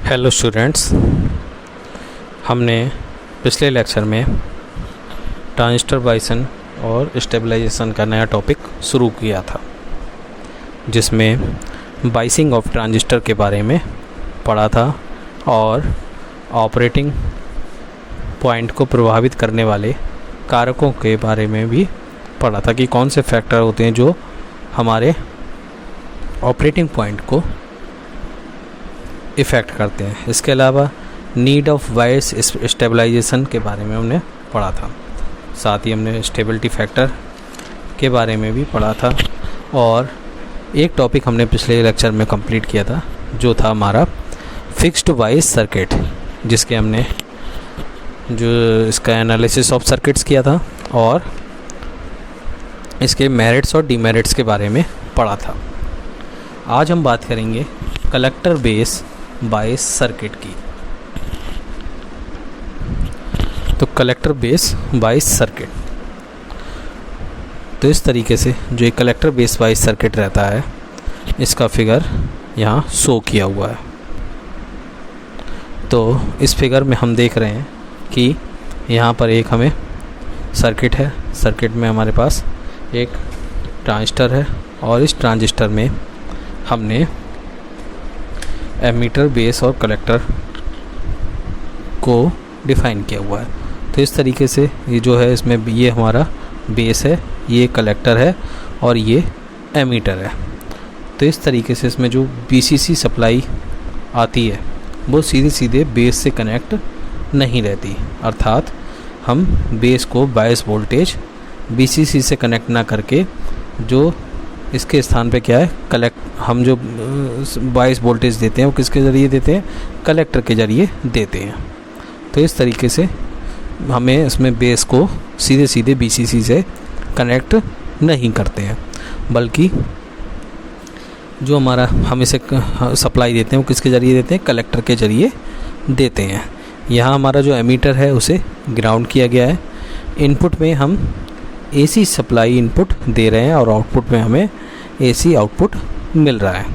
Hello students, हमने पिछले lecture में ट्रांजिस्टर बाइसन और स्टेबलाइजेशन का नया टॉपिक शुरू किया था, जिसमें बाइसिंग ऑफ ट्रांजिस्टर के बारे में पढ़ा था और ऑपरेटिंग पॉइंट को प्रभावित करने वाले कारकों के बारे में भी पढ़ा था कि कौन से फैक्टर होते हैं जो हमारे ऑपरेटिंग पॉइंट को इफ़ेक्ट करते हैं। इसके अलावा नीड ऑफ बायस स्टेबलाइजेशन के बारे में हमने पढ़ा था। साथ ही हमने स्टेबिलिटी फैक्टर के बारे में भी पढ़ा था और एक टॉपिक हमने पिछले लेक्चर में कंप्लीट किया था जो था हमारा फिक्स्ड बायस सर्किट, जिसके हमने जो इसका एनालिसिस ऑफ सर्किट्स किया था और इसके मेरिट्स और डीमेरिट्स के बारे में पढ़ा था। आज हम बात करेंगे कलेक्टर बेस बायस सर्किट की। तो कलेक्टर बेस बायस सर्किट, तो इस तरीके से जो एक कलेक्टर बेस बायस सर्किट रहता है, इसका फिगर यहाँ शो किया हुआ है। तो इस फिगर में हम देख रहे हैं कि यहाँ पर एक हमें सर्किट है। सर्किट में हमारे पास एक ट्रांजिस्टर है और इस ट्रांजिस्टर में हमने एमीटर, बेस और कलेक्टर को डिफ़ाइन किया हुआ है। तो इस तरीके से ये जो है, इसमें ये हमारा बेस है, ये कलेक्टर है और ये एमीटर है। तो इस तरीके से इसमें जो बीसीसी सप्लाई आती है वो सीधे सीधे बेस से कनेक्ट नहीं रहती, अर्थात हम बेस को बायस वोल्टेज बीसीसी से कनेक्ट ना करके जो इसके स्थान पे क्या है, हम जो बायस वोल्टेज देते हैं वो किसके ज़रिए देते हैं, कलेक्टर के ज़रिए देते हैं। तो इस तरीके से हमें इसमें बेस को सीधे सीधे बीसीसी से कनेक्ट नहीं करते हैं, बल्कि जो हमारा हम इसे सप्लाई देते हैं वो किसके ज़रिए देते हैं, कलेक्टर के ज़रिए देते हैं। यहाँ हमारा जो एमीटर है उसे ग्राउंड किया गया है। इनपुट में हम एसी सप्लाई इनपुट दे रहे हैं और आउटपुट में हमें एसी आउटपुट मिल रहा है।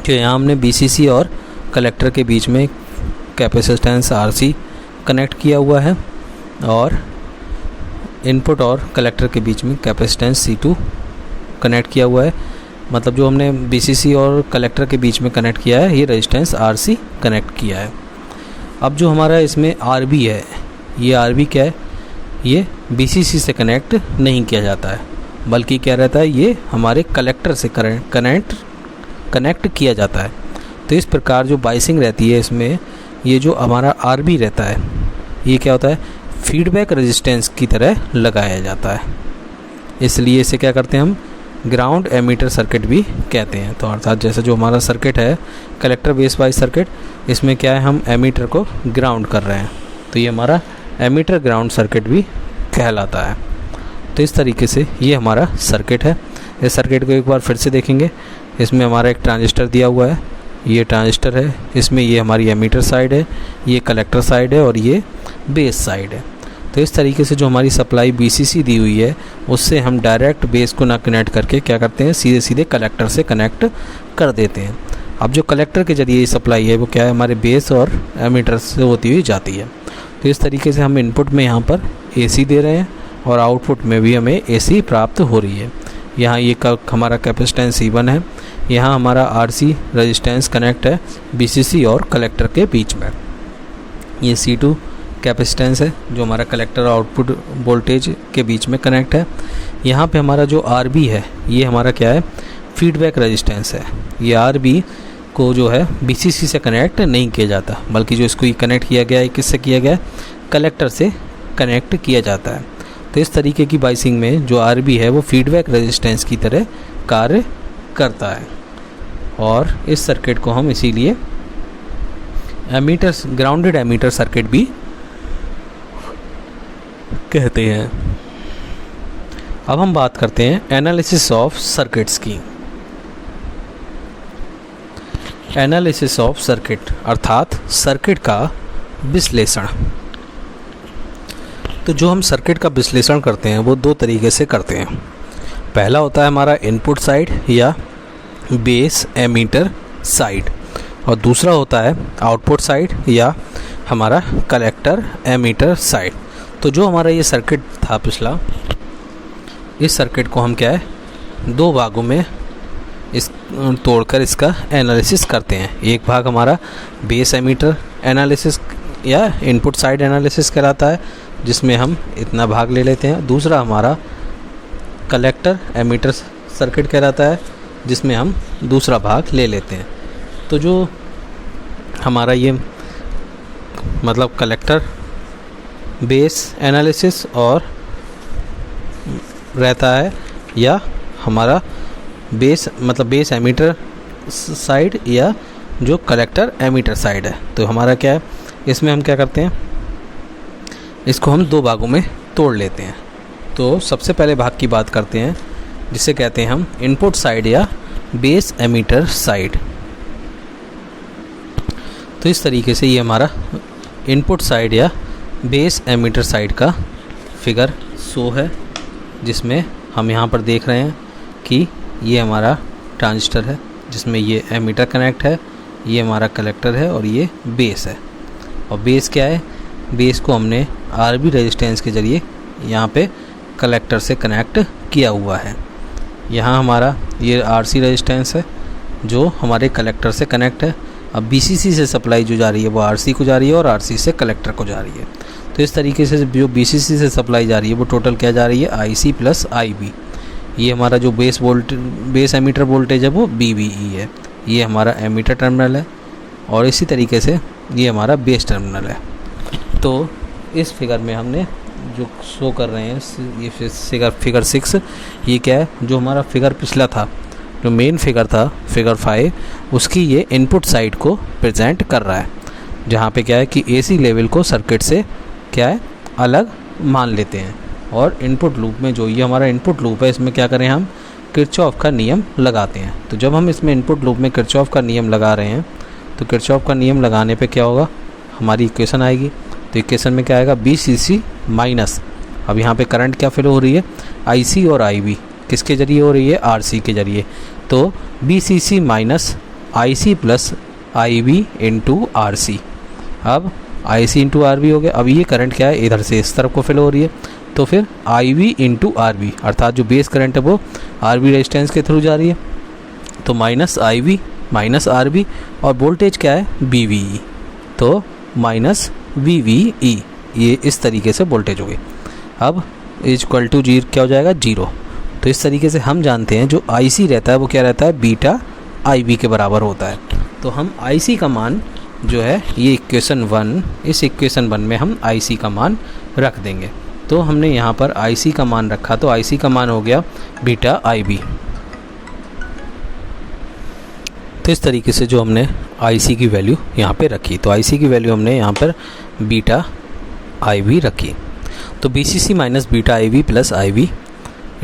तो यहाँ हमने बीसीसी और कलेक्टर के बीच में कैपेसिटेंस आरसी कनेक्ट किया हुआ है और इनपुट और कलेक्टर के बीच में कैपेसिटेंस C2 कनेक्ट किया हुआ है। मतलब जो हमने बीसीसी और कलेक्टर के बीच में कनेक्ट किया है, ये रेजिस्टेंस आरसी कनेक्ट किया है। अब जो हमारा इसमें आरबी है, ये आरबी क्या है, ये बीसीसी से कनेक्ट नहीं किया जाता है, बल्कि क्या रहता है, ये हमारे कलेक्टर से कनेक्ट किया जाता है। तो इस प्रकार जो बाइसिंग रहती है इसमें, ये जो हमारा आरबी रहता है, ये क्या होता है, फीडबैक रेजिस्टेंस की तरह लगाया जाता है। इसलिए इसे क्या करते हैं, हम ग्राउंड एमीटर सर्किट भी कहते हैं। तो अर्थात जैसे जो हमारा सर्किट है कलेक्टर बेस बायस सर्किट, इसमें क्या है, हम एमीटर को ग्राउंड कर रहे हैं, तो ये हमारा एमीटर ग्राउंड सर्किट भी कहलाता है। तो इस तरीके से ये हमारा सर्किट है। इस सर्किट को एक बार फिर से देखेंगे। इसमें हमारा एक ट्रांजिस्टर दिया हुआ है, ये ट्रांजिस्टर है, इसमें ये हमारी एमीटर साइड है, ये कलेक्टर साइड है और ये बेस साइड है। तो इस तरीके से जो हमारी सप्लाई बीसीसी दी हुई है, उससे हम डायरेक्ट बेस को ना कनेक्ट करके क्या करते हैं, सीधे सीधे कलेक्टर से कनेक्ट कर देते हैं। अब जो कलेक्टर के ज़रिए सप्लाई है वो क्या है, हमारे बेस और एमीटर से होती हुई जाती है। तो इस तरीके से हम इनपुट में यहाँ पर एसी दे रहे हैं और आउटपुट में भी हमें एसी प्राप्त हो रही है। यहाँ ये हमारा कैपेसिटेंस C1 है, यहाँ हमारा आरसी रेजिस्टेंस कनेक्ट है बीसीसी और कलेक्टर के बीच में। ये C2 कैपेसिटेंस है जो हमारा कलेक्टर आउटपुट वोल्टेज के बीच में कनेक्ट है। यहाँ पे हमारा जो आरबी है, ये हमारा क्या है, फीडबैक रेजिस्टेंस है। ये आरबी को जो है बीसीसी से कनेक्ट नहीं किया जाता, बल्कि जो इसको कनेक्ट किया गया है, किससे किया गया है, कलेक्टर से कनेक्ट किया जाता है। तो इस तरीके की बाइसिंग में जो आरबी है वो फीडबैक रेजिस्टेंस की तरह कार्य करता है और इस सर्किट को हम इसीलिए एमीटर, ग्राउंडेड एमीटर सर्किट भी कहते हैं। अब हम बात करते हैं एनालिसिस ऑफ सर्किट्स की। एनालिसिस ऑफ सर्किट अर्थात सर्किट का विश्लेषण। तो जो हम सर्किट का विश्लेषण करते हैं वो दो तरीके से करते हैं। पहला होता है हमारा इनपुट साइड या बेस एमीटर साइड और दूसरा होता है आउटपुट साइड या हमारा कलेक्टर एमीटर साइड। तो जो हमारा ये सर्किट था पिछला, इस सर्किट को हम क्या है 2 भागों में इस तोड़कर इसका एनालिसिस करते हैं। एक भाग हमारा बेस एमीटर एनालिसिस या इनपुट साइड एनालिसिस कहलाता है, जिसमें हम इतना भाग ले लेते हैं। दूसरा हमारा कलेक्टर एमीटर सर्किट कहलाता है, जिसमें हम दूसरा भाग ले लेते हैं। तो जो हमारा ये मतलब कलेक्टर बेस एनालिसिस और रहता है, या हमारा बेस मतलब बेस एमीटर साइड या जो कलेक्टर एमीटर साइड है। तो हमारा क्या है, इसमें हम क्या करते हैं, इसको हम 2 भागों में तोड़ लेते हैं। तो सबसे पहले भाग की बात करते हैं, जिसे कहते हैं हम इनपुट साइड या बेस एमीटर साइड। तो इस तरीके से ये हमारा इनपुट साइड या बेस एमीटर साइड का फिगर शो है, जिसमें हम यहाँ पर देख रहे हैं कि ये हमारा ट्रांजिस्टर है, जिसमें ये एमीटर कनेक्ट है, ये हमारा कलेक्टर है और ये बेस है। और बेस क्या है, बेस को हमने आरबी रेजिस्टेंस के ज़रिए यहाँ पे कलेक्टर से कनेक्ट किया हुआ है। यहाँ हमारा ये आरसी रेजिस्टेंस है जो हमारे कलेक्टर से कनेक्ट है। अब बीसीसी से सप्लाई जो जा रही है वो आरसी को जा रही है और आरसी से कलेक्टर को जा रही है। तो इस तरीके से जो बीसीसी से सप्लाई जा रही है वो टोटल क्या जा रही है, आईसी प्लस आईबी। ये हमारा जो बेस एमीटर वोल्टेज है वो बीबीई है। ये हमारा एमीटर टर्मिनल है और इसी तरीके से ये हमारा बेस टर्मिनल है। तो इस फिगर में हमने जो शो कर रहे हैं ये फिगर 6, ये क्या है, जो हमारा फिगर पिछला था, जो मेन फिगर था फिगर 5, उसकी ये इनपुट साइड को प्रेजेंट कर रहा है, जहाँ पे क्या है कि एसी लेवल को सर्किट से क्या है अलग मान लेते हैं। और इनपुट लूप में जो ये हमारा इनपुट लूप है, इसमें क्या करें, हम किरचॉफ का नियम लगाते हैं। तो जब हम इसमें इनपुट लूप में किरचॉफ का नियम लगा रहे हैं, तो किरचॉफ का नियम लगाने पे क्या होगा, हमारी इक्वेशन आएगी। तो इक्वेशन में क्या आएगा, BCC माइनस, अब यहाँ पे करंट क्या फिल हो रही है, IC और IB किसके ज़रिए हो रही है, RC के ज़रिए। तो BCC minus IC plus IB into RC। अब IC इंटू RB हो गया। अब ये करंट क्या है, इधर से इस तरफ को फिल हो रही है, तो फिर IB इंटू RB, अर्थात जो बेस करंट है वो RB रेजिस्टेंस के थ्रू जा रही है। तो माइनस IB माइनस RB और वोल्टेज क्या है, BVE, तो माइनस VVE, ये इस तरीके से वोल्टेज हो गई। अब इक्वल टू जीरो क्या हो जाएगा, 0। तो इस तरीके से हम जानते हैं जो IC रहता है वो क्या रहता है, बीटा IB के बराबर होता है। तो हम IC का मान जो है ये इक्वेशन 1, इस इक्वेशन 1 में हम IC का मान रख देंगे। तो हमने यहाँ पर IC का मान रखा, तो IC का मान हो गया बीटा IB। तो इस तरीके से जो हमने IC की वैल्यू यहाँ पे रखी, तो IC की वैल्यू हमने यहाँ पर बीटा IB रखी। तो BCC minus beta IB plus IB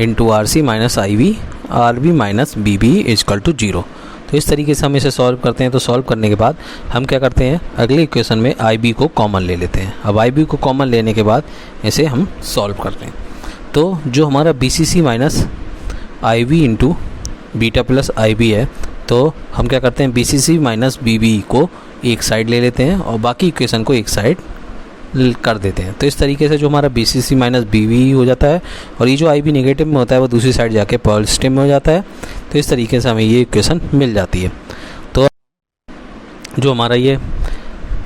into RC minus IB RB minus BB is equal to 0। तो इस तरीके से हम इसे सॉल्व करते हैं। तो सॉल्व करने के बाद हम क्या करते हैं, अगले इक्वेशन में IB को कॉमन ले लेते हैं। अब IB को कॉमन लेने के बाद इसे हम सॉल्व करते हैं। तो जो हमारा BCC minus IB into beta plus IB है, तो हम क्या करते हैं, BCC माइनस BB को एक साइड ले लेते हैं और बाकी इक्वेशन को एक साइड कर देते हैं। तो इस तरीके से जो हमारा BCC माइनस BB हो जाता है और ये जो IB नेगेटिव में होता है वो दूसरी साइड जाके पॉजिटिव में हो जाता है। तो इस तरीके से हमें ये इक्वेशन मिल जाती है। तो जो हमारा ये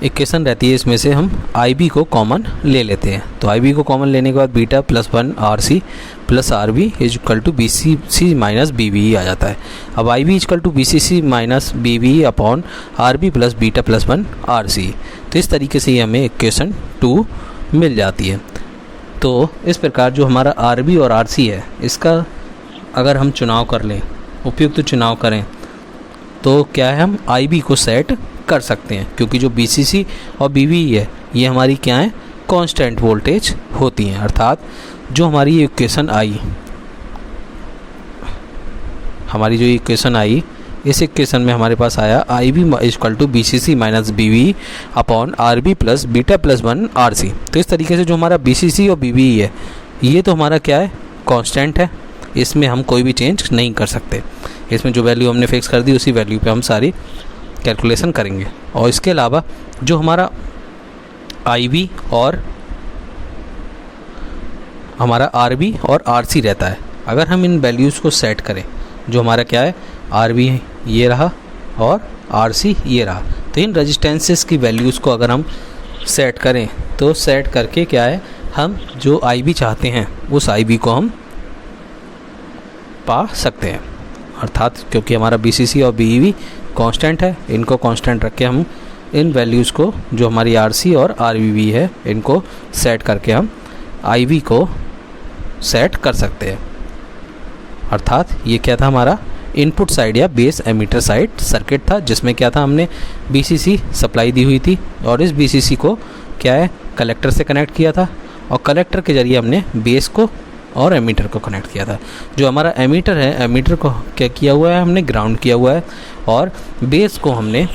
इक्वेशन रहती है, इसमें से हम IB को कॉमन ले लेते हैं। तो IB को कॉमन लेने के बाद beta plus 1 RC plus RB is equal to BCC minus BBE आ जाता है। अब IB is equal to BCC minus BBE upon RB plus beta plus 1 RC। तो इस तरीके से ये हमें इक्वेशन 2 मिल जाती है। तो इस प्रकार जो हमारा RB और RC है, इसका अगर हम चुनाव कर लें, उपयुक्त चुनाव करें, तो क्या है, हम IB को सेट कर सकते हैं, क्योंकि जो BCC और BBE है ये हमारी क्या है, कांस्टेंट वोल्टेज होती हैं। अर्थात जो हमारी इक्वेशन आई, हमारी जो इक्वेशन आई, इस इक्वेशन में हमारे पास आया IB equal to BCC minus BBE upon RB plus beta plus 1 RC। तो इस तरीके से जो हमारा BCC और BBE है ये तो हमारा क्या है, कांस्टेंट है, इसमें हम कोई भी चेंज नहीं कर सकते। इसमें जो वैल्यू हमने फिक्स कर दी उसी वैल्यू पे हम सारी कैलकुलेशन करेंगे। और इसके अलावा जो हमारा IB और हमारा RB और RC रहता है, अगर हम इन वैल्यूज़ को सेट करें, जो हमारा क्या है RB ये रहा और RC ये रहा, तो इन रजिस्टेंसेस की वैल्यूज़ को अगर हम सेट करें तो सेट करके क्या है हम जो IB चाहते हैं उस IB को हम पा सकते हैं। अर्थात क्योंकि हमारा BCC और BEV कांस्टेंट है, इनको कांस्टेंट रख के हम इन वैल्यूज़ को जो हमारी RC और RBV है इनको सेट करके हम IB को सेट कर सकते हैं। अर्थात ये क्या था हमारा इनपुट साइड या बेस एमीटर साइड सर्किट था, जिसमें क्या था हमने BCC सप्लाई दी हुई थी और इस BCC को क्या है कलेक्टर से कनेक्ट किया था और कलेक्टर के ज़रिए हमने बेस को और एमीटर को कनेक्ट किया था। जो हमारा एमीटर है, एमीटर को क्या किया हुआ है हमने ग्राउंड किया हुआ है और बेस को हमने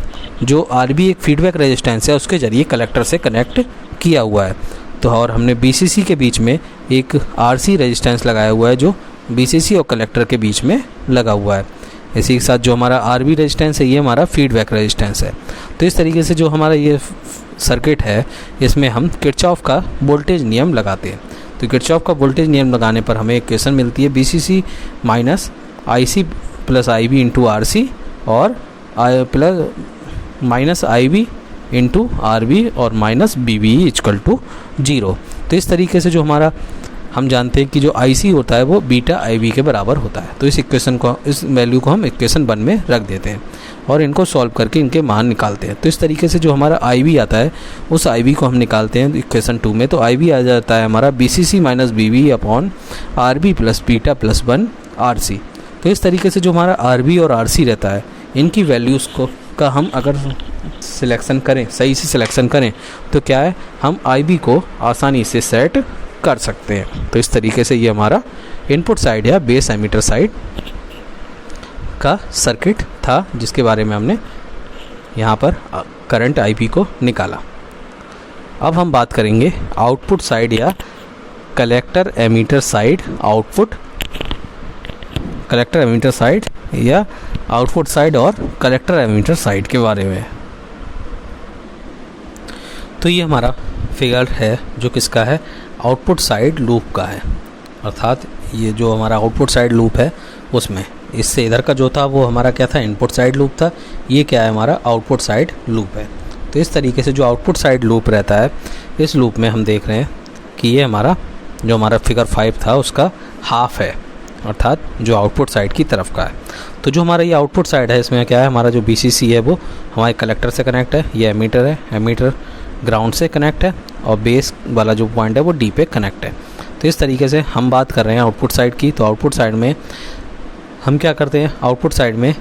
जो RB एक फीडबैक रेजिस्टेंस है उसके ज़रिए कलेक्टर से कनेक्ट किया हुआ है। तो और हमने BCC के बीच में एक RC रेजिस्टेंस लगाया हुआ है जो BCC और कलेक्टर के बीच में लगा हुआ है। इसी के साथ जो हमारा RB रेजिस्टेंस है ये हमारा फीडबैक रेजिस्टेंस है। तो इस तरीके से जो हमारा ये सर्किट है इसमें हम किरचॉफ का वोल्टेज नियम लगाते हैं। तो किरचॉफ का वोल्टेज नियम लगाने पर हमें इक्वेशन मिलती है BCC minus IC plus IB into RC और plus minus IB into RB और माइनस BB इक्वल टू 0। तो इस तरीके से जो हमारा हम जानते हैं कि जो IC होता है वो बीटा IB के बराबर होता है। तो इस इक्वेशन को, इस वैल्यू को हम इक्वेशन 1 में रख देते हैं और इनको सॉल्व करके इनके मान निकालते हैं। तो इस तरीके से जो हमारा IB आता है उस IB को हम निकालते हैं इक्वेशन 2 में। तो IB आ जाता है हमारा BCC minus BB upon RB plus beta plus 1 RC। तो इस तरीके से जो हमारा RB और RC रहता है इनकी वैल्यूज़ को का हम अगर सिलेक्शन करें, सही से सिलेक्शन करें तो क्या है हम IB को आसानी से सेट कर सकते हैं। तो इस तरीके से ये हमारा इनपुट साइड या बेस एमीटर साइड का सर्किट था जिसके बारे में हमने यहाँ पर करंट IB को निकाला। अब हम बात करेंगे आउटपुट साइड या collector emitter side output, collector emitter side या आउटपुट साइड और कलेक्टर एमीटर साइड के बारे में। तो ये हमारा फिगर है जो किसका है आउटपुट साइड लूप का है। अर्थात ये जो हमारा आउटपुट साइड लूप है उसमें इससे इधर का जो था वो हमारा क्या था इनपुट साइड लूप था, ये क्या है हमारा आउटपुट साइड लूप है। तो इस तरीके से जो आउटपुट साइड लूप रहता है इस लूप में हम देख रहे हैं कि ये हमारा जो हमारा फिगर 5 था उसका हाफ है, अर्थात जो आउटपुट साइड की तरफ का है। तो जो हमारा ये आउटपुट साइड है इसमें क्या है हमारा जो BCC है वो हमारे कलेक्टर से कनेक्ट है, ये एमीटर है, एमीटर ग्राउंड से कनेक्ट है और बेस वाला जो पॉइंट है वो D पे कनेक्ट है। तो इस तरीके से हम बात कर रहे हैं आउटपुट साइड की। तो आउटपुट साइड में हम क्या करते हैं, आउटपुट साइड में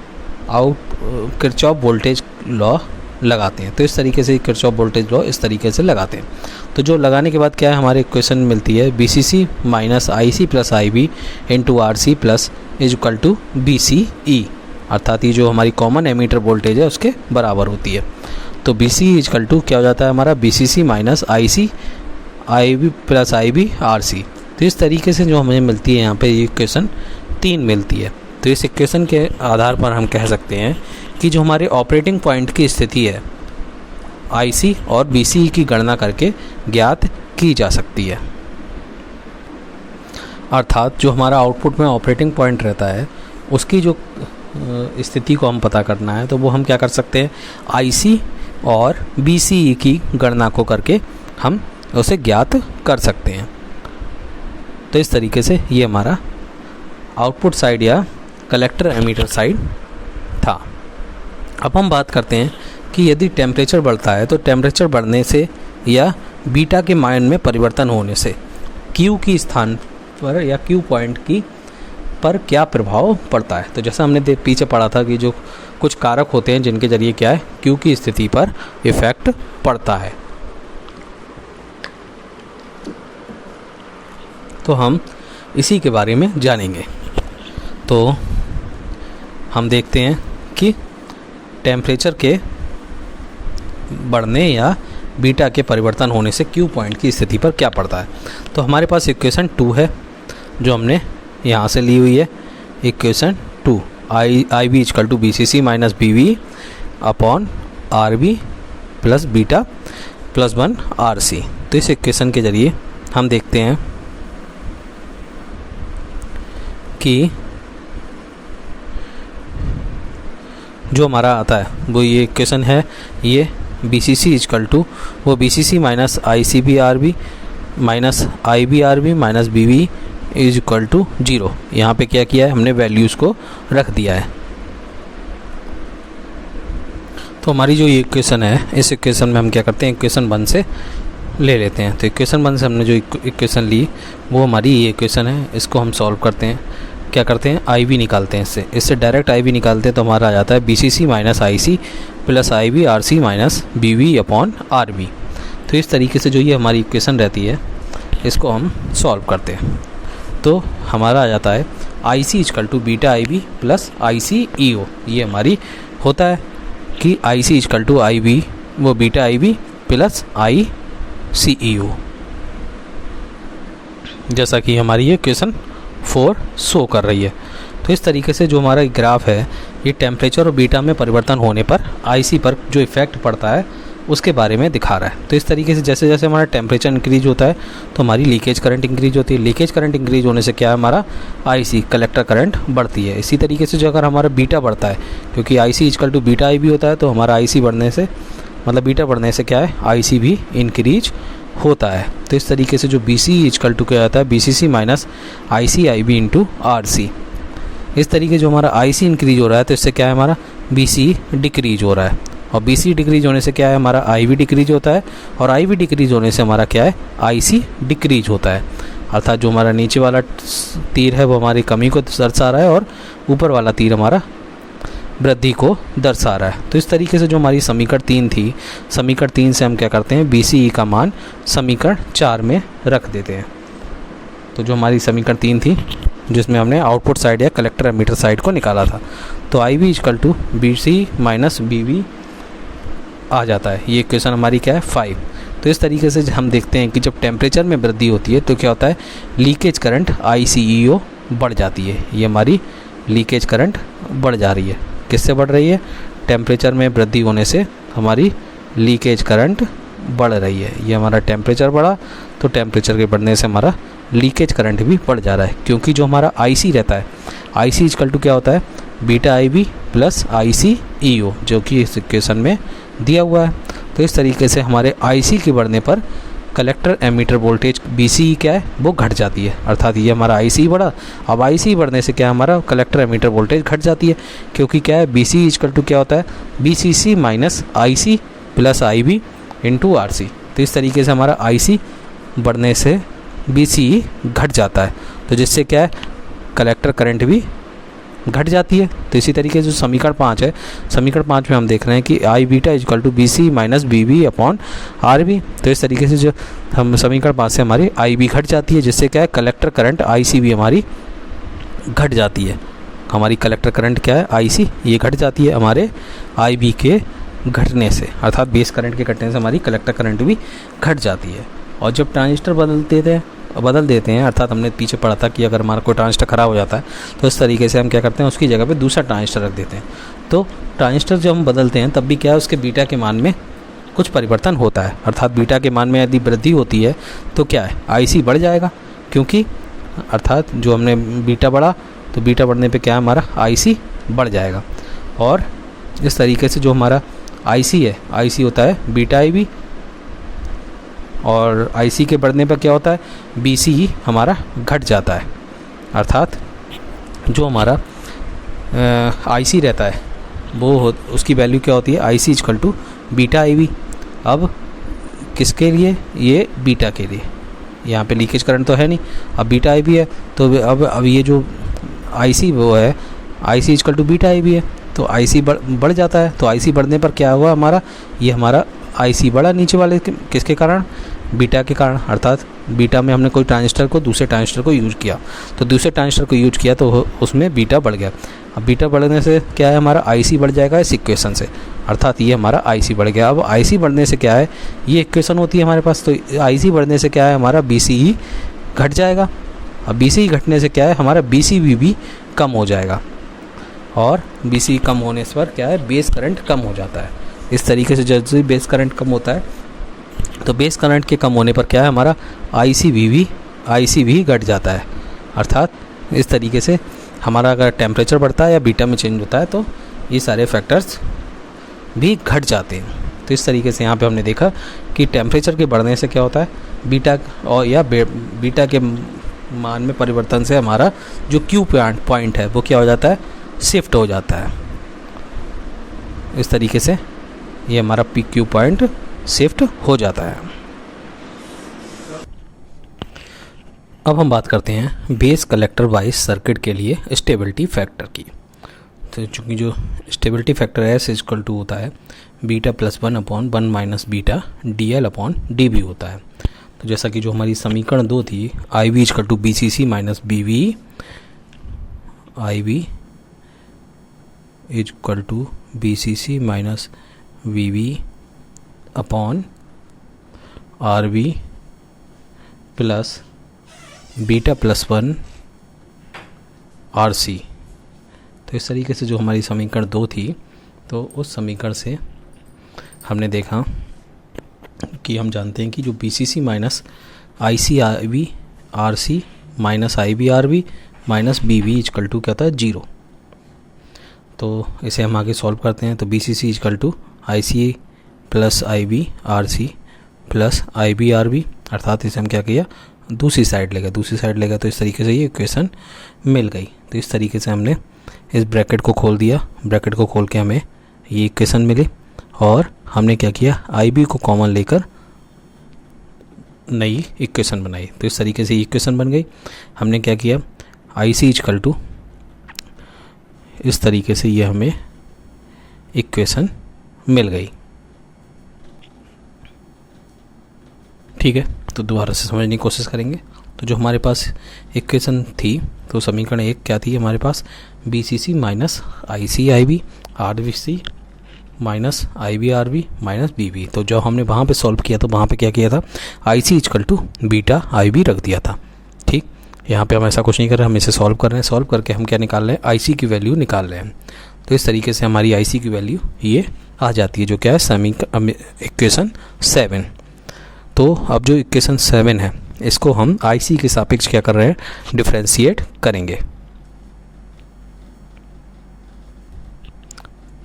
किरचॉफ वोल्टेज लॉ लगाते हैं। तो इस तरीके से किरचॉफ वोल्टेज लॉ इस तरीके से लगाते हैं। तो जो लगाने के बाद क्या है हमारी इक्वेशन मिलती है BCC minus IC plus IB into RC plus is equal to BCE, अर्थात ये जो हमारी कॉमन एमीटर वोल्टेज है उसके बराबर होती है। तो BC इज इक्वल टू क्या हो जाता है हमारा BCC minus IC IB plus IB RC। तो इस तरीके से जो हमें मिलती है यहाँ पे ये इक्वेशन 3 मिलती है। तो इस इक्वेशन के आधार पर हम कह सकते हैं कि जो हमारे ऑपरेटिंग पॉइंट की स्थिति है IC और BCE की गणना करके ज्ञात की जा सकती है। अर्थात जो हमारा आउटपुट में ऑपरेटिंग पॉइंट रहता है उसकी जो स्थिति को हम पता करना है तो वो हम क्या कर सकते हैं IC और BCE की गणना को करके हम उसे ज्ञात कर सकते हैं। तो इस तरीके से ये हमारा आउटपुट साइड या कलेक्टर एमीटर साइड था। अब हम बात करते हैं कि यदि टेम्परेचर बढ़ता है तो टेम्परेचर बढ़ने से या बीटा के मान में परिवर्तन होने से Q की स्थान पर या Q पॉइंट की पर क्या प्रभाव पड़ता है। तो जैसा हमने पीछे पढ़ा था कि जो कुछ कारक होते हैं जिनके ज़रिए क्या है Q की स्थिति पर इफ़ेक्ट पड़ता है। तो हम इसी के बारे में जानेंगे। तो हम देखते हैं कि टेम्परेचर के बढ़ने या बीटा के परिवर्तन होने से Q पॉइंट की स्थिति पर क्या पड़ता है। तो हमारे पास इक्वेशन 2 है जो हमने यहाँ से ली हुई है। Equation 2 IB equal to BCC minus BB upon R B plus beta plus 1 R C. तो इस इक्वेशन के ज़रिए हम देखते हैं कि जो हमारा आता है वो ये इक्वेशन है, ये B C C is equal to वो B C C minus I C B R B minus I B R B minus B B is equal to 0। यहाँ पे क्या किया है हमने, वैल्यूज़ को रख दिया है। तो हमारी जो ये इक्वेशन है, इस इक्वेशन में हम क्या करते हैं, इक्वेशन 1 से ले लेते हैं। तो इक्वेशन 1 से हमने जो इक्वेशन ली वो हमारी ये इक्वेशन है, इसको हम सॉल्व करते हैं। क्या करते हैं, आई बी निकालते हैं, इससे डायरेक्ट आई बी निकालते हैं तो हमारा आ जाता है B C C minus I C plus I B R C minus B V upon R B. तो इस तरीके से जो ये हमारी इक्वेशन रहती है इसको हम सॉल्व करते हैं। तो हमारा आ जाता है I C is equal to beta I B plus I C E O. ये हमारी होता है कि I C is equal to I B वो beta I B plus I C E O, जैसा कि हमारी ये इक्वेशन 4 शो कर रही है। तो इस तरीके से जो हमारा ग्राफ है ये टेम्परेचर और बीटा में परिवर्तन होने पर आईसी पर जो इफ़ेक्ट पड़ता है उसके बारे में दिखा रहा है। तो इस तरीके से जैसे जैसे हमारा टेम्परेचर इंक्रीज होता है तो हमारी लीकेज करंट इंक्रीज होती है। लीकेज करंट इंक्रीज होने से क्या है, हमारा आईसी कलेक्टर करंट बढ़ती है। इसी तरीके से जो अगर हमारा बीटा बढ़ता है, क्योंकि आईसी इजकल टू बीटा आई भी होता है, तो हमारा आईसी बढ़ने से मतलब बीटा बढ़ने से क्या है, आईसी भी इंक्रीज होता है। तो इस तरीके से जो बी सी इजकल टू क्या जाता है, B C C minus I C I B into R C. इस तरीके जो हमारा आई सी इंक्रीज हो रहा है तो इससे क्या है, हमारा बी सी डिक्रीज हो रहा है। और बी सी डिक्रीज होने से क्या है, हमारा आई वी डिक्रीज होता है। और आई वी डिक्रीज होने से हमारा क्या है, आई सी डिक्रीज होता है। अर्थात जो हमारा नीचे वाला तीर है वो हमारी कमी को दर्शा रहा है और ऊपर वाला तीर हमारा वृद्धि को दर्शा रहा है। तो इस तरीके से जो हमारी समीकरण 3 थी, समीकरण 3 से हम क्या करते हैं, बी सी ई का मान समीकरण 4 में रख देते हैं। तो जो हमारी समीकरण 3 थी जिसमें हमने आउटपुट साइड या कलेक्टर एमीटर साइड को निकाला था, तो I V is equal to B C minus B V आ जाता है। ये इक्वेशन हमारी क्या है, 5। तो इस तरीके से हम देखते हैं कि जब टेम्परेचर में वृद्धि होती है तो क्या होता है, leakage current I C E ओ बढ़ जाती है। ये हमारी लीकेज करंट बढ़ जा रही है। किससे बढ़ रही है, टेम्परेचर में वृद्धि होने से हमारी लीकेज करंट बढ़ रही है। ये हमारा टेम्परेचर बढ़ा तो टेम्परेचर के बढ़ने से हमारा लीकेज करंट भी बढ़ जा रहा है। क्योंकि जो हमारा आईसी रहता है, आईसी इजकल टू क्या होता है, beta I B plus I C E ओ, जो कि इस इक्वेशन में दिया हुआ है। तो इस तरीके से हमारे आईसी के बढ़ने पर कलेक्टर एमीटर वोल्टेज बीसी क्या है, वो घट जाती है। अर्थात ये हमारा आईसी बढ़ा, अब आईसी बढ़ने से क्या हमारा कलेक्टर एमीटर वोल्टेज घट जाती है। क्योंकि क्या है, बीसी इजकल टू क्या होता है, BCC minus IC plus I B into are C. तो इस तरीके से हमारा आईसी बढ़ने से बीसी घट जाता है, तो जिससे क्या है, कलेक्टर करंट भी घट जाती है। तो इसी तरीके से जो समीकरण 5 है, समीकरण 5 में हम देख रहे हैं कि I beta is equal to B C minus B B upon R B. तो इस तरीके से जो हम समीकरण 5 से हमारी आई बी घट जाती है, जिससे क्या है, कलेक्टर करंट आई सी भी हमारी घट जाती है। हमारी कलेक्टर करंट क्या है, आई सी, ये घट जाती है हमारे आई बी के घटने से। अर्थात बेस करंट के घटने से हमारी कलेक्टर करंट भी घट जाती है। और जब ट्रांजिस्टर बदल देते हैं, अर्थात हमने पीछे पढ़ा था कि अगर हमारा कोई ट्रांजिस्टर ख़राब हो जाता है तो इस तरीके से हम क्या करते हैं, उसकी जगह पे दूसरा ट्रांजिस्टर रख देते हैं। तो ट्रांजिस्टर जब हम बदलते हैं तब भी क्या है, उसके बीटा के मान में कुछ परिवर्तन होता है। अर्थात बीटा के मान में यदि वृद्धि होती है तो क्या है, आईसी बढ़ जाएगा। क्योंकि अर्थात जो हमने बीटा बढ़ा तो बीटा बढ़ने पर क्या है, हमारा आईसी बढ़ जाएगा। और इस तरीके से जो हमारा आईसी है, आईसी होता है बीटा आई बी, और आईसी के बढ़ने पर क्या होता है, बीसी हमारा घट जाता है। अर्थात जो हमारा आईसी रहता है वो उसकी वैल्यू क्या होती है, IC is equal to beta I B. अब किसके लिए, ये बीटा के लिए, यहाँ पे लीकेज करंट तो है नहीं, अब बीटा आई बी है। तो अब ये जो आईसी वो है, IC is equal to beta I B है, तो आईसी बढ़ जाता है। तो आईसी बढ़ने पर क्या हुआ हमारा, ये हमारा आईसी बढ़ा नीचे वाले किसके कारण, बीटा के कारण। अर्थात बीटा में हमने कोई ट्रांजिस्टर को दूसरे ट्रांजिस्टर को यूज किया, तो दूसरे ट्रांजिस्टर को यूज किया तो उसमें बीटा बढ़ गया। अब बीटा बढ़ने से क्या है, हमारा आईसी बढ़ जाएगा इस इक्वेशन से। अर्थात ये हमारा आईसी बढ़ गया। अब आईसी बढ़ने से क्या है, ये इक्वेशन होती है हमारे पास, तो आईसी बढ़ने से क्या है, हमारा बीसीई घट जाएगा। अब बीसीई घटने से क्या है, हमारा बीसीबी भी कम हो जाएगा। और BC कम होने पर क्या है, बेस करंट कम हो जाता है। इस तरीके से जैसे बेस करंट कम होता है तो बेस करंट के कम होने पर क्या है, हमारा IC भी घट जाता है। अर्थात इस तरीके से हमारा अगर टेम्परेचर बढ़ता है या बीटा में चेंज होता है तो ये सारे फैक्टर्स भी घट जाते हैं। तो इस तरीके से यहाँ पे हमने देखा कि टेम्परेचर के बढ़ने से क्या होता है, बीटा और या बीटा के मान में परिवर्तन से हमारा जो क्यू पॉइंट है वो क्या हो जाता है, शिफ्ट हो जाता है। इस तरीके से ये हमारा PQ पॉइंट शिफ्ट हो जाता है। अब हम बात करते हैं बेस कलेक्टर वाइज सर्किट के लिए स्टेबिलिटी फैक्टर की। तो चूँकि जो स्टेबिलिटी फैक्टर है इक्वल टू होता है beta plus 1/1 minus beta DL/dB होता है। तो जैसा कि जो हमारी समीकरण 2 थी, IB equal to BCC minus BV, IB equal to BCC minus VV upon RB plus beta plus 1 RC। तो इस तरीके से जो हमारी समीकरण 2 थी, तो उस समीकरण से हमने देखा कि हम जानते हैं कि जो BCC minus IC/IB RC minus IB/RB minus BV equal to क्या होता है, 0। तो इसे हम आगे सॉल्व करते हैं। तो BCC equal to IC plus IB RC plus IB/RB, अर्थात इसे हम क्या किया, दूसरी साइड ले गए। तो इस तरीके से ये इक्वेशन मिल गई। तो इस तरीके से हमने इस ब्रैकेट को खोल दिया, ब्रैकेट को खोल के हमें ये इक्वेशन मिली और हमने क्या किया, IB को कॉमन लेकर नई इक्वेशन बनाई। तो इस तरीके से इक्वेशन बन गई। हमने क्या किया, IC इक्वल टू, इस तरीके से ये हमें इक्वेशन मिल गई। ठीक है, तो दोबारा से समझने की कोशिश करेंगे। तो जो हमारे पास इक्वेशन थी, तो समीकरण 1 क्या थी हमारे पास, BCC minus IC/IB RBC minus IB/RB minus BB। तो जो हमने वहाँ पे सॉल्व किया तो वहाँ पे क्या किया था, IC equal to beta IB रख दिया था। ठीक, यहाँ पे हम ऐसा कुछ नहीं कर रहे, हम इसे सॉल्व कर रहे हैं। सॉल्व करके हम क्या निकाल रहे हैं, IC की वैल्यू निकाल रहे हैं। तो इस तरीके से हमारी IC की वैल्यू ये आ जाती है, जो क्या है इक्वेशन 7। तो अब जो इक्वेशन 7 है इसको हम IC के सापेक्ष क्या कर रहे हैं, डिफरेंशिएट करेंगे।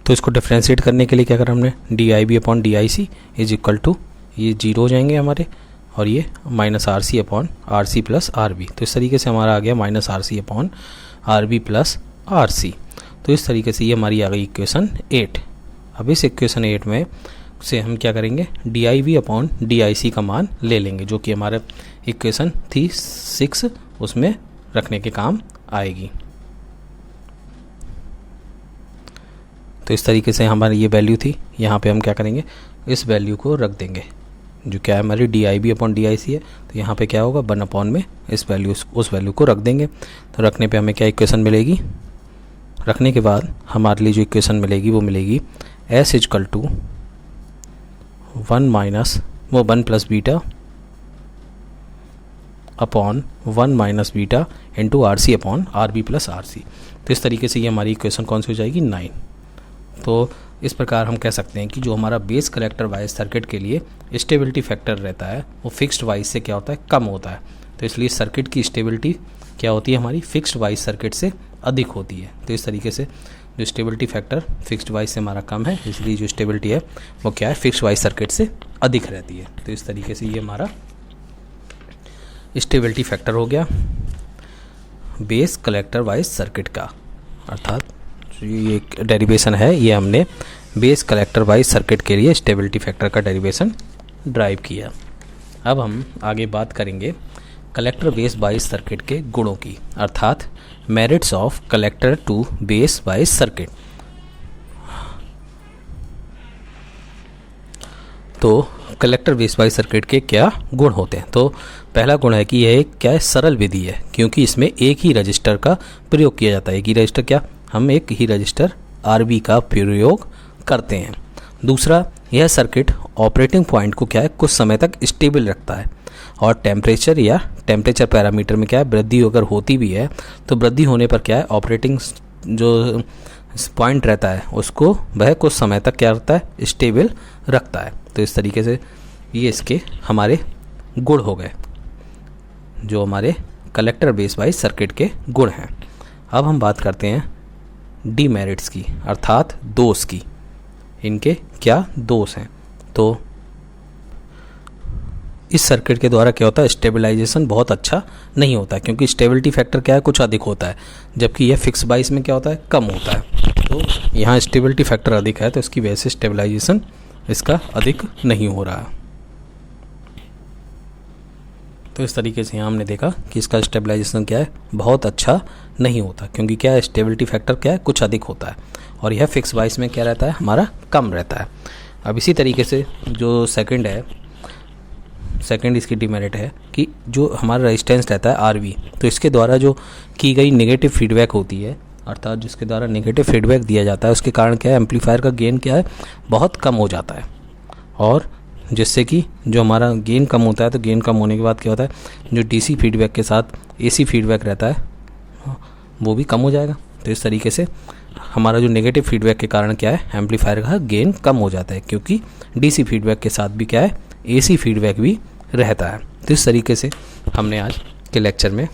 तो इसको डिफरेंशिएट करने के लिए क्या करा हमने, DIB/DIC इज इक्वल टू, ये 0 हो जाएंगे हमारे, और ये माइनस RC/RC प्लस RB। तो इस तरीके से हमारा आ गया माइनस RC/RB प्लस RC। तो इस तरीके से ये हमारी आ गई इक्वेशन 8। अब इस इक्वेशन 8 में से हम क्या करेंगे, DIB/DIC का मान ले लेंगे, जो कि हमारे इक्वेशन थी 6 उसमें रखने के काम आएगी। तो इस तरीके से हमारी ये वैल्यू थी, यहाँ पे हम क्या करेंगे, इस वैल्यू को रख देंगे, जो क्या है हमारी DIB/DIC है। तो यहाँ पे क्या होगा, 1 में इस वैल्यू, उस वैल्यू को रख देंगे। तो रखने पे हमें क्या इक्वेशन मिलेगी, रखने के बाद हमारे लिए जो इक्वेशन मिलेगी वो मिलेगी S equal to 1 plus beta upon 1 minus beta into RC/RB plus RC। तो इस तरीके से ये हमारी इक्वेशन कौन सी हो जाएगी, 9। तो इस प्रकार हम कह सकते हैं कि जो हमारा बेस कलेक्टर वाइज सर्किट के लिए स्टेबिलिटी फैक्टर रहता है वो फिक्स्ड वाइज से क्या होता है, कम होता है। तो इसलिए सर्किट की स्टेबिलिटी क्या होती है, हमारी फिक्स्ड वाइज सर्किट से अधिक होती है। तो इस तरीके से जो स्टेबिलिटी फैक्टर फिक्स्ड वाइज से हमारा कम है, इसलिए जो स्टेबिलिटी है वो क्या है, फिक्स्ड वाइज सर्किट से अधिक रहती है। तो इस तरीके से ये हमारा स्टेबिलिटी फैक्टर हो गया बेस कलेक्टर वाइज सर्किट का। अर्थात ये एक डेरिवेशन है, ये हमने बेस कलेक्टर वाइज सर्किट के लिए स्टेबिलिटी फैक्टर का डेरिवेशन ड्राइव किया। अब हम आगे बात करेंगे कलेक्टर बेस वाइज सर्किट के गुणों की, अर्थात merits of collector to base bias circuit. तो कलेक्टर बेस वाइज सर्किट के क्या गुण होते हैं। तो पहला गुण है कि यह एक क्या है, सरल विधि है, क्योंकि इसमें एक ही रजिस्टर का प्रयोग किया जाता है। एक ही रजिस्टर, क्या, हम एक ही रजिस्टर RB का प्रयोग करते हैं। दूसरा, यह सर्किट ऑपरेटिंग पॉइंट को क्या है, कुछ समय तक स्टेबल रखता है, और टेम्परेचर या टेम्परेचर पैरामीटर में क्या है, वृद्धि अगर होती भी है तो वृद्धि होने पर क्या है, ऑपरेटिंग जो पॉइंट रहता है उसको वह कुछ समय तक क्या रखता है, स्टेबल रखता है। तो इस तरीके से ये इसके हमारे गुण हो गए, जो हमारे कलेक्टर बेस वाइज सर्किट के गुण हैं। अब हम बात करते हैं डीमेरिट्स की, अर्थात दोष की। इनके क्या दोष हैं? तो इस सर्किट के द्वारा क्या होता है, स्टेबलाइजेशन बहुत अच्छा नहीं होता है, क्योंकि स्टेबिलिटी फैक्टर क्या है, कुछ अधिक होता है, जबकि यह फिक्स बाइस में क्या होता है, कम होता है। तो यहाँ स्टेबिलिटी फैक्टर अधिक है, तो इसकी वजह से स्टेबलाइजेशन इसका अधिक नहीं हो रहा है। तो इस तरीके से यहाँ हमने देखा कि इसका स्टेबलाइजेशन क्या है, बहुत अच्छा नहीं होता, क्योंकि क्या है, स्टेबिलिटी फैक्टर क्या है, कुछ अधिक होता है, और यह फिक्स बाइस में क्या रहता है, हमारा कम रहता है। अब इसी तरीके से जो सेकंड इसकी डिमेरिट है कि जो हमारा रेजिस्टेंस रहता है आरवी, तो इसके द्वारा जो की गई नेगेटिव फीडबैक होती है, अर्थात जिसके द्वारा नेगेटिव फीडबैक दिया जाता है, उसके कारण क्या है, एम्पलीफायर का गेन क्या है, बहुत कम हो जाता है। और जिससे कि जो हमारा गेन कम होता है, तो गेन कम होने के बाद क्या होता है, जो डीसी फीडबैक के साथ एसी फीडबैक रहता है वो भी कम हो जाएगा। तो इस तरीके से हमारा जो नेगेटिव फीडबैक के कारण क्या है, एम्पलीफायर का गेन कम हो जाता है, क्योंकि डीसी फीडबैक के साथ भी क्या है, एसी फीडबैक भी रहता है। तो इस तरीके से हमने आज के लेक्चर में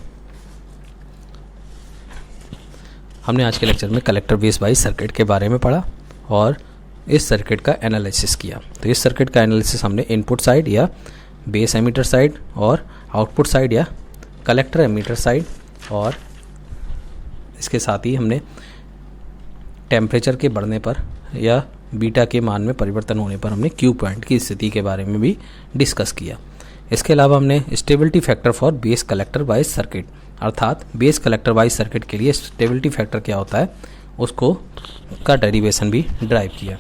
कलेक्टर बेस वाइज सर्किट के बारे में पढ़ा और इस सर्किट का एनालिसिस किया। तो इस सर्किट का एनालिसिस हमने इनपुट साइड या बेस एमीटर साइड और आउटपुट साइड या कलेक्टर एमीटर साइड, और इसके साथ ही हमने टेम्परेचर के बढ़ने पर या बीटा के मान में परिवर्तन होने पर हमने क्यू पॉइंट की स्थिति के बारे में भी डिस्कस किया। इसके अलावा हमने stability factor for base collector wise circuit, अर्थात बेस कलेक्टर वाइज सर्किट के लिए स्टेबिलिटी फैक्टर क्या होता है, उसको का डेरिवेशन भी ड्राइव किया,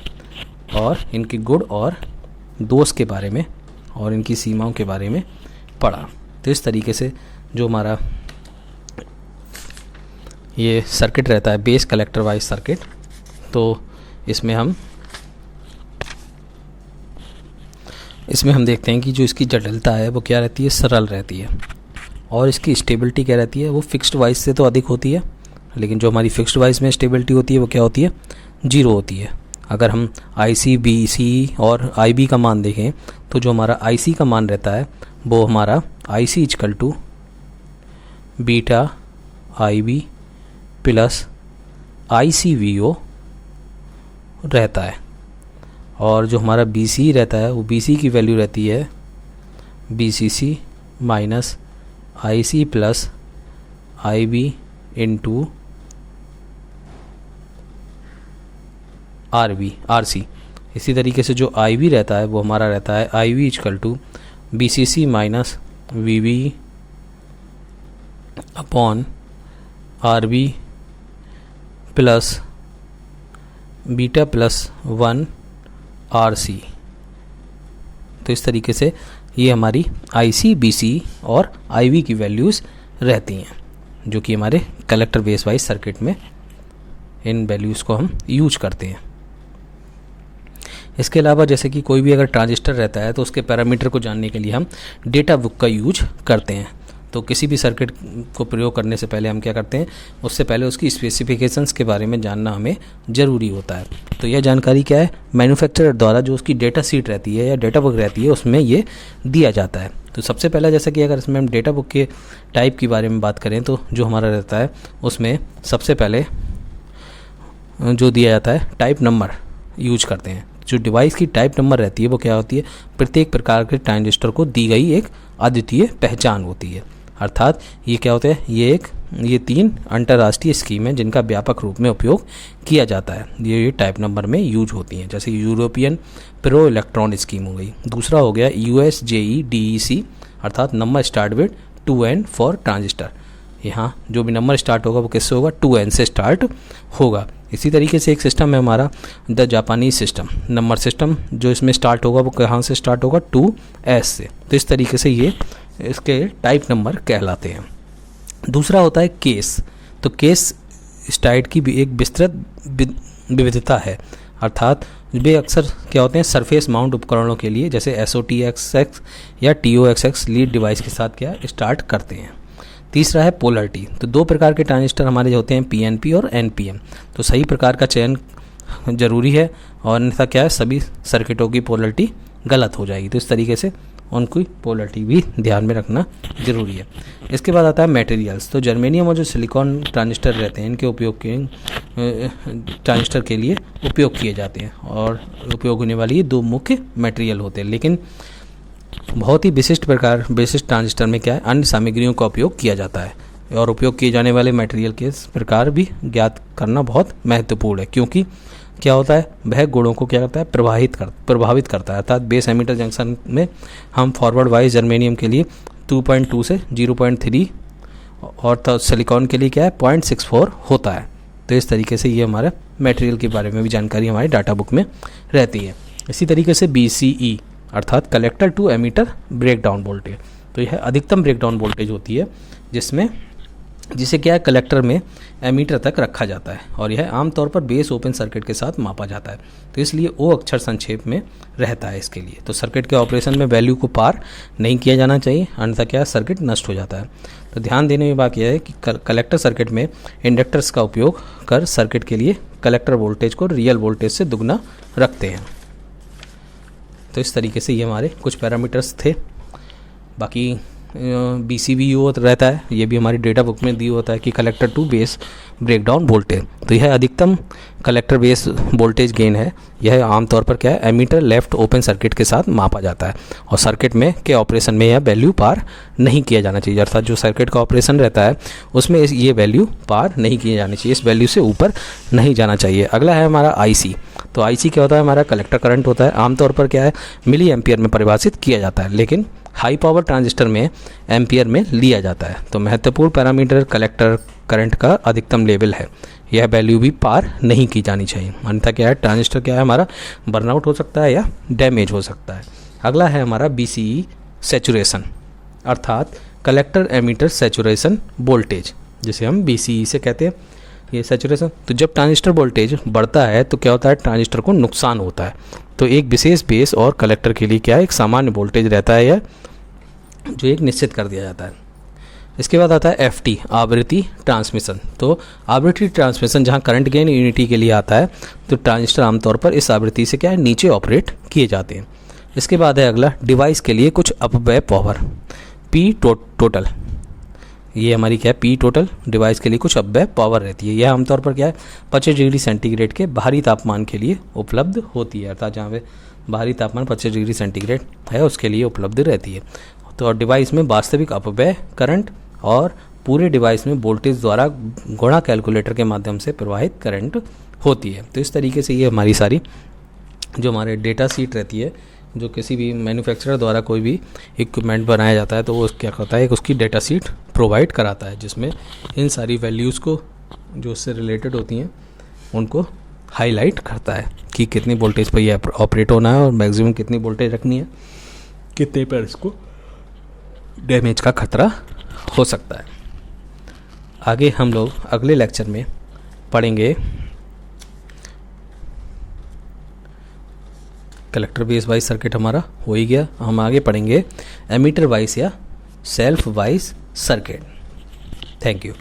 और इनके गुण और दोष के बारे में और इनकी सीमाओं के बारे में पढ़ा। तो इस तरीके से जो हमारा ये सर्किट रहता है बेस कलेक्टर वाइज सर्किट, तो इसमें हम देखते हैं कि जो इसकी जटिलता है वो क्या रहती है, सरल रहती है, और इसकी स्टेबिलिटी क्या रहती है, वो फिक्स्ड वाइज से तो अधिक होती है, लेकिन जो हमारी फिक्स्ड वाइज में स्टेबिलिटी होती है वो क्या होती है, 0 होती है। अगर हम IC, BC और IB का मान देखें, तो जो हमारा IC का मान रहता है वो हमारा IC equal to beta IB plus ICVO रहता है, और जो हमारा BC रहता है वो BC की वैल्यू रहती है BCC minus IC plus IB into RC। इसी तरीके से जो IB रहता है वो हमारा रहता है IB equal to BCC minus VB upon RB plus beta plus 1 RC। तो इस तरीके से ये हमारी IC, BC और IB की वैल्यूज़ रहती हैं, जो कि हमारे कलेक्टर बेस वाइज सर्किट में इन वैल्यूज़ को हम यूज करते हैं। इसके अलावा जैसे कि कोई भी अगर ट्रांजिस्टर रहता है तो उसके पैरामीटर को जानने के लिए हम डेटा बुक का यूज करते हैं। तो किसी भी सर्किट को प्रयोग करने से पहले हम क्या करते हैं, उससे पहले उसकी स्पेसिफिकेशंस के बारे में जानना हमें ज़रूरी होता है। तो यह जानकारी क्या है, मैन्युफैक्चरर द्वारा जो उसकी डेटा सीट रहती है या डेटा बुक रहती है उसमें ये दिया जाता है। तो सबसे पहला जैसा कि अगर इसमें हम डेटा बुक के टाइप के बारे में बात करें, तो जो हमारा रहता है उसमें सबसे पहले जो दिया जाता है टाइप नंबर यूज करते हैं। जो डिवाइस की टाइप नंबर रहती है वो क्या होती है, प्रत्येक प्रकार के ट्रांजिस्टर को दी गई एक अद्वितीय पहचान होती है। अर्थात ये क्या होता है, ये 3 अंतर्राष्ट्रीय स्कीम है जिनका व्यापक रूप में उपयोग किया जाता है। ये टाइप नंबर में यूज होती हैं, जैसे यूरोपियन प्रो इलेक्ट्रॉन स्कीम हो गई। दूसरा हो गया USJE DEC, अर्थात number start with 2N for transistor. यहाँ जो भी नंबर स्टार्ट होगा वो किससे होगा, 2N से स्टार्ट होगा। इसी तरीके से एक सिस्टम है हमारा the Japanese system, number system जो इसमें स्टार्ट होगा वो कहाँ से स्टार्ट होगा, 2S से। तो इस तरीके से ये इसके टाइप नंबर कहलाते हैं। दूसरा होता है केस। तो केस स्टाइट की भी एक विस्तृत विविधता है, अर्थात वे अक्सर क्या होते हैं, सरफेस माउंट उपकरणों के लिए जैसे SOTXX या TOXX लीड डिवाइस के साथ क्या स्टार्ट करते हैं। तीसरा है पोलरिटी। तो दो प्रकार के ट्रांजिस्टर हमारे जो होते हैं, पीएनपी और एनपीएन। तो सही प्रकार का चयन जरूरी है, और अन्यथा क्या है, सभी सर्किटों की पोलरिटी गलत हो जाएगी। तो इस तरीके से उनकी पोलरिटी भी ध्यान में रखना जरूरी है। इसके बाद आता है मटेरियल्स। तो जर्मेनियम और जो सिलिकॉन ट्रांजिस्टर रहते हैं, इनके उपयोग के ट्रांजिस्टर के लिए उपयोग किए जाते हैं, और उपयोग होने वाली ये दो मुख्य मटेरियल होते हैं। लेकिन बहुत ही विशिष्ट ट्रांजिस्टर में क्या है, अन्य सामग्रियों का उपयोग किया जाता है, और उपयोग किए जाने वाले मटेरियल के प्रकार भी ज्ञात करना बहुत महत्वपूर्ण है, क्योंकि क्या होता है, वह गुणों को क्या करता है, प्रभावित करता है। अर्थात बेस एमिटर जंक्शन में हम फॉरवर्ड वाइज जर्मेनियम के लिए 2.2 से 0.3 और सिलिकॉन के लिए क्या है 0.64 होता है। तो इस तरीके से ये हमारे मटेरियल के बारे में भी जानकारी हमारे डाटा बुक में रहती है। इसी तरीके से BCE अर्थात collector to emitter breakdown voltage. तो यह अधिकतम ब्रेकडाउन वोल्टेज होती है जिसे क्या है, कलेक्टर में एमीटर तक रखा जाता है, और यह आमतौर पर बेस ओपन सर्किट के साथ मापा जाता है। तो इसलिए O अक्षर संक्षेप में रहता है इसके लिए। तो सर्किट के ऑपरेशन में वैल्यू को पार नहीं किया जाना चाहिए, अन्यथा क्या सर्किट नष्ट हो जाता है। तो ध्यान देने की बात यह है कि कलेक्टर सर्किट में इंडक्टर्स का उपयोग कर सर्किट के लिए कलेक्टर वोल्टेज को रियल वोल्टेज से दुगना रखते हैं। तो इस तरीके से ये हमारे कुछ पैरामीटर्स थे। बाकी BCBO रहता है, ये भी हमारी डेटा बुक में दी होता है कि collector to base breakdown voltage. तो यह अधिकतम कलेक्टर बेस वोल्टेज गेन है। यह आमतौर पर क्या है, एमीटर लेफ्ट ओपन सर्किट के साथ मापा जाता है, और सर्किट में के ऑपरेशन में यह वैल्यू पार नहीं किया जाना चाहिए। अर्थात जो सर्किट का ऑपरेशन रहता है उसमें ये वैल्यू पार नहीं किए जानी चाहिए, इस वैल्यू से ऊपर नहीं जाना चाहिए। अगला है हमारा IC। तो IC क्या होता है, हमारा कलेक्टर करंट होता है। आमतौर पर क्या है, मिली एम्पियर में परिभाषित किया जाता है, लेकिन हाई पावर ट्रांजिस्टर में एम्पियर में लिया जाता है। तो महत्वपूर्ण पैरामीटर कलेक्टर करंट का अधिकतम लेवल है, यह वैल्यू भी पार नहीं की जानी चाहिए, अन्यथा क्या है, ट्रांजिस्टर क्या है हमारा बर्नआउट हो सकता है या डैमेज हो सकता है। अगला है हमारा BCE सैचुरेशन अर्थात कलेक्टर एमीटर सैचुरेशन वोल्टेज, जिसे हम BCE से कहते हैं, ये सैचुरेशन। तो जब ट्रांजिस्टर वोल्टेज बढ़ता है तो क्या होता है, ट्रांजिस्टर को नुकसान होता है। तो एक विशेष बेस और कलेक्टर के लिए क्या है, एक सामान्य वोल्टेज रहता है, या जो एक निश्चित कर दिया जाता है। इसके बाद आता है FT आवृत्ति ट्रांसमिशन। तो आवृत्ति ट्रांसमिशन जहाँ करंट गेन यूनिटी के लिए आता है, तो ट्रांजिस्टर आमतौर पर इस आवृत्ति से क्या है, नीचे ऑपरेट किए जाते हैं। इसके बाद है अगला डिवाइस के लिए कुछ अपव्यय पावर P टोटल। ये हमारी क्या है, P टोटल डिवाइस के लिए कुछ अपव्यय पावर रहती है। यह आमतौर पर क्या है 25 डिग्री सेंटीग्रेड के बाहरी तापमान के लिए उपलब्ध होती है, अर्थात जहाँ पे बाहरी तापमान 25 डिग्री सेंटीग्रेड है उसके लिए उपलब्ध रहती है। तो डिवाइस में वास्तविक अपव्यय करंट और पूरे डिवाइस में वोल्टेज द्वारा गुणा कैलकुलेटर के माध्यम से प्रवाहित करंट होती है। तो इस तरीके से ये हमारी सारी जो हमारे डेटा सीट रहती है, जो किसी भी मैन्युफैक्चरर द्वारा कोई भी इक्विपमेंट बनाया जाता है तो वो क्या करता है, उसकी डेटा सीट प्रोवाइड कराता है, जिसमें इन सारी वैल्यूज़ को जो उससे रिलेटेड होती हैं उनको हाईलाइट करता है कि कितनी वोल्टेज पर ये ऑपरेट होना है और मैक्सिमम कितनी वोल्टेज रखनी है, कितने पर इसको डैमेज का खतरा हो सकता है। आगे हम लोग अगले लेक्चर में पढ़ेंगे कलेक्टर बेस वाइज सर्किट हमारा हो ही गया, हम आगे पढ़ेंगे एमीटर वाइज या self wise circuit. Thank you.